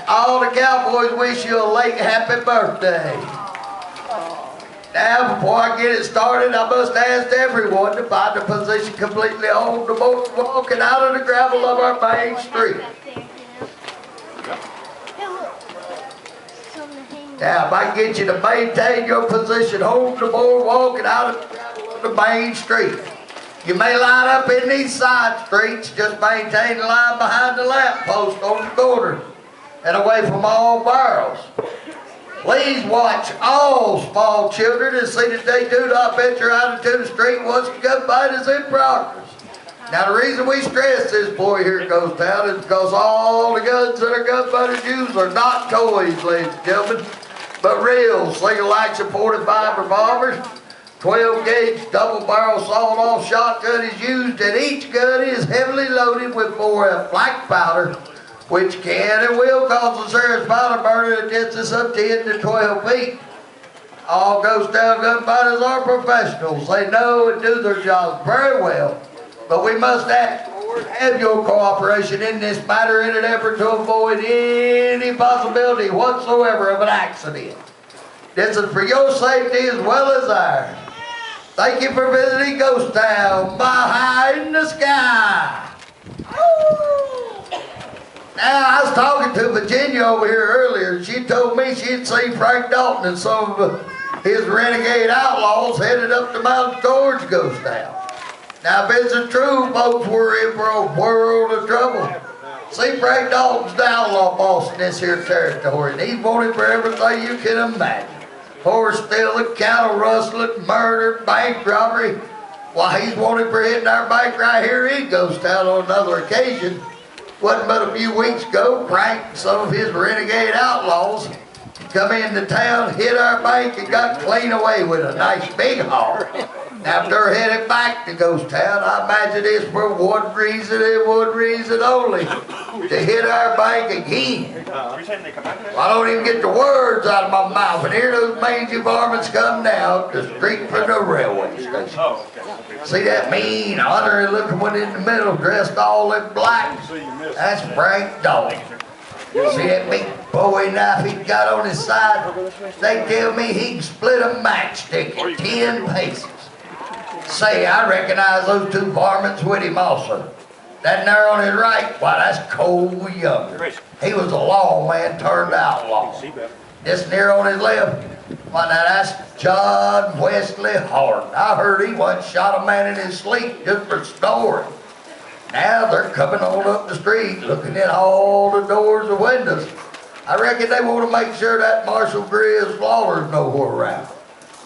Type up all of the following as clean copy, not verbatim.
All the cowboys wish you a late happy birthday. Now, before I get it started, I must ask everyone to find a position completely on the boat walking out of the gravel of our main street. Now, if I can get you to maintain your position on the boardwalk and out of the main street. You may line up in these side streets, just maintain the line behind the lamp post on the corner and away from all barrels. Please watch all small children and see that they do not venture out into the street once the gunfight is in progress. Now, the reason we stress this boy here at Ghost Town is because all the guns that our gunfighters use are not toys, ladies and gentlemen, but real single action 45 revolvers. 12-gauge double-barrel sawed-off shotgun is used, and each gun is heavily loaded with 4F black powder, which can and will cause a serious powder burn at a distance of 10 to 12 feet. All Ghost Town gunfighters are professionals. They know and do their jobs very well, but we must ask for and have your cooperation in this matter in an effort to avoid any possibility whatsoever of an accident. This is for your safety as well as ours. Thank you for visiting Ghost Town behind the sky. Now, I was talking to Virginia over here earlier. She told me she'd seen Frank Dalton and some of his renegade outlaws headed up the mountain towards Ghost Town. Now, if it's true, folks, we're in for a world of trouble. See, Frank Dalton's the outlaw boss in this here territory, and he's wanted for everything you can imagine. Horse stealing, cattle rustling, murder, bank robbery. Why, he's wanted for hitting our bank right here in Ghost Town on another occasion. Wasn't but a few weeks ago, Frank and some of his renegade outlaws come into town, hit our bank, and got clean away with a nice big haul. Now, if they're headed back to Ghost Town, I imagine it's for one reason and one reason only, to hit our bank again. Well, I don't even get the words out of my mouth, and here those mangy varmints come down the street from the railway station. See that mean, honorary looking one in the middle, dressed all in black? That's Frank Dalton. See that big bowie knife he got on his side? They tell me he can split a matchstick in 10 pieces. Say, I recognize those two varmints with him also. That there on his right, why, that's Cole Younger. He was a lawman turned outlaw. This near on his left, why, now that's John Wesley Horton. I heard he once shot a man in his sleep just for snoring. Now they're coming on up the street, looking in all the doors and windows. I reckon they want to make sure that Marshal Grizz Lawler's nowhere around.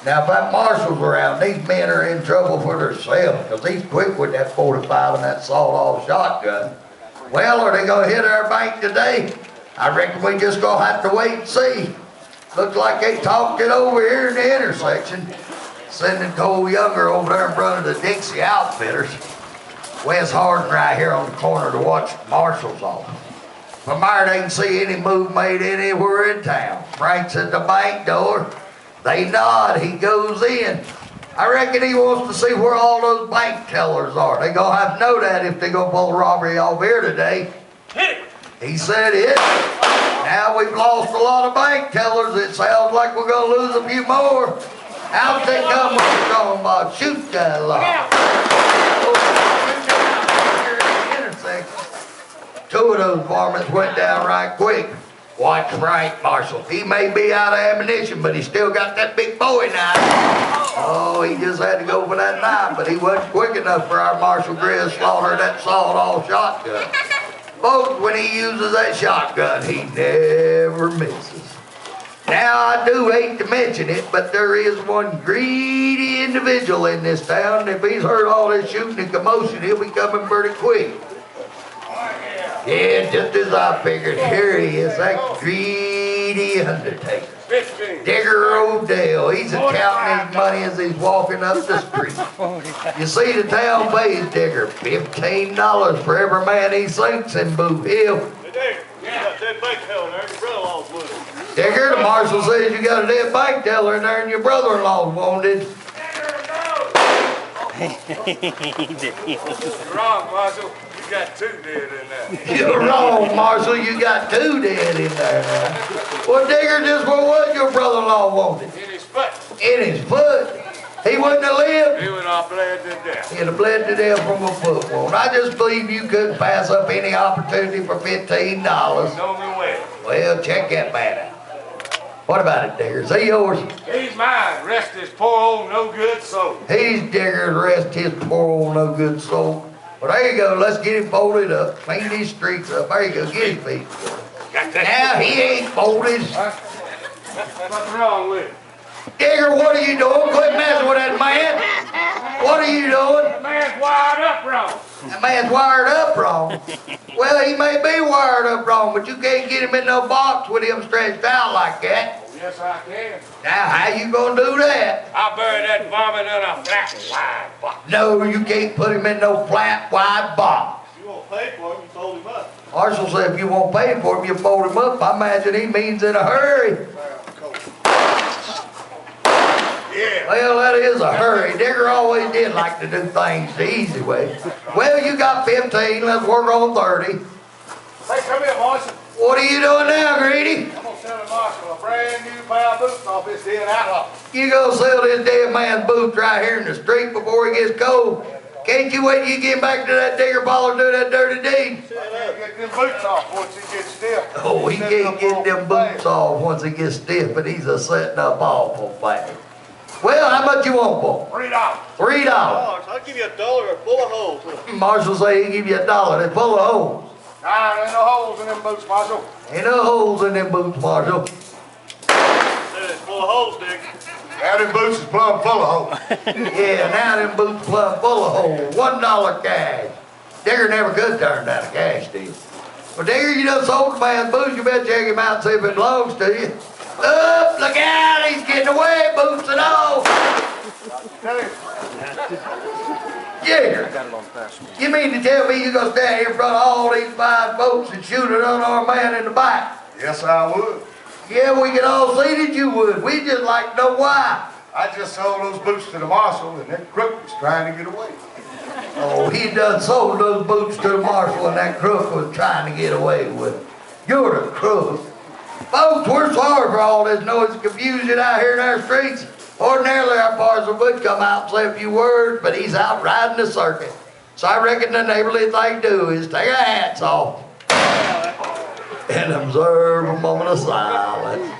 Now, if that marshal's around, these men are in trouble for themselves, because he's quick with that 45 and that sawed-off shotgun. Well, are they going to hit our bank today? I reckon we just going to have to wait and see. Looks like they talked it over here in the intersection, sending Cole Younger over there in front of the Dixie Outfitters. Wes Harden right here on the corner to watch the marshal's office. From there, they can see any move made anywhere in town. Frank's at the bank door. They nod, he goes in. I reckon he wants to see where all those bank tellers are. They gonna have to know that if they gonna pull the robbery off here today. He said it. Now we've lost a lot of bank tellers. It sounds like we're gonna lose a few more. How'd they come with the strong box? Shoot that lot. Two of those varmints went down right quick. Watch Frank, Marshal. He may be out of ammunition, but he still got that big bowie knife. Oh, he just had to go for that knife, but he wasn't quick enough for our Marshal Grizz Slaughter that sawed-off shotgun. Folks, when he uses that shotgun, he never misses. Now, I do hate to mention it, but there is one greedy individual in this town. If he's heard all this shooting and commotion, he'll be coming pretty quick. Yeah, just as I figured, here he is, that greedy undertaker. Digger Odell, he's counting his money as he's walking up the street. You see, the town pays Digger $15 for every man he sinks in Boot Hill. Hey, Digger, you got that bank teller there, your brother-in-law's with him. Digger, the marshal says you got a dead bank teller in there and your brother-in-law's wounded. You're wrong, Marshal. You got 2 dead in there. You're wrong, Marshal. You got 2 dead in there now. Well, Digger, just what was your brother-in-law wanted? In his foot. In his foot. He wouldn't have lived. He would have bled to death. He'd have bled to death from a foot wound. I just believe you couldn't pass up any opportunity for $15. Know me well. Well, check that man out. What about it, Digger? Is he yours? He's mine. Rest his poor old no good soul. He's Digger's, rest his poor old no good soul. Well, there you go. Let's get him folded up. Clean these streets up. There you go. Get his feet. Got that. Now, he ain't folded. What's wrong with him? Digger, what are you doing? Quit messing with that man. What are you doing? The man's wired up wrong. That man's wired up wrong. Well, he may be wired up wrong, but you can't get him in no box with him stretched out like that. Oh, yes, I can. Now, how you gonna do that? I'll bury that vomit in a flat, wide box. No, you can't put him in no flat, wide box. You won't pay for him, you sold him up. Marshal said if you won't pay for him, you fold him up. I imagine he means in a hurry. Yeah. Well, that is a hurry. Digger always did like to do things the easy way. Well, you got 15. Let's work on 30. Hey, come here, Marshal. What are you doing now, Greedy? I'm going to sell the Marshal a brand new pair of boots off this dead outlaw. You gonna sell this dead man's boots right here in the street before he gets cold? Can't you wait till you get back to that digger ball and do that dirty deed? Get them boots off once he gets stiff. Oh, he can't get them boots off once he gets stiff, but he's a setting up awful fast. Well, how much you want for $3. $3. I'll give you $1 full of holes. Marshal say he'll give you $1. They're full of holes. Nah, there ain't no holes in them boots, Marshal. Ain't no holes in them boots, Marshal. It's full of holes, Dick. Now them boots is plumb full of holes. Yeah, now them boots plumb full of holes. $1 cash. Digger never could turn down a cash deal. Well, Digger, you done sold the man's boots. You better check him out and see if it belongs to you. Up, look out, he's getting away, boots and all. Digger, you mean to tell me you're going to stand here in front of all these fine folks and shoot an unarmed man in the back? Yes, I would. Yeah, we can all see that you would. We just like to know why. I just sold those boots to the marshal, and that crook was trying to get away. Oh, he done sold those boots to the marshal and that crook was trying to get away with it. You're the crook. Folks, we're sorry for all this noise and confusion out here in our streets. Ordinarily, our parson would come out and say a few words, but he's out riding the circuit. So I reckon the neighborly thing to do is take our hats off and observe a moment of silence.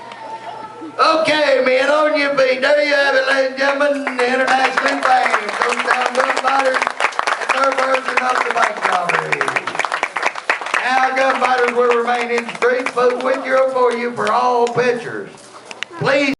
Okay, men, on your feet. There you have it, ladies and gentlemen. The internationally famed goes down gun fighters and their version of the bank robbery. Now, gun fighters will remain in the streets, but with you for all pictures. Please.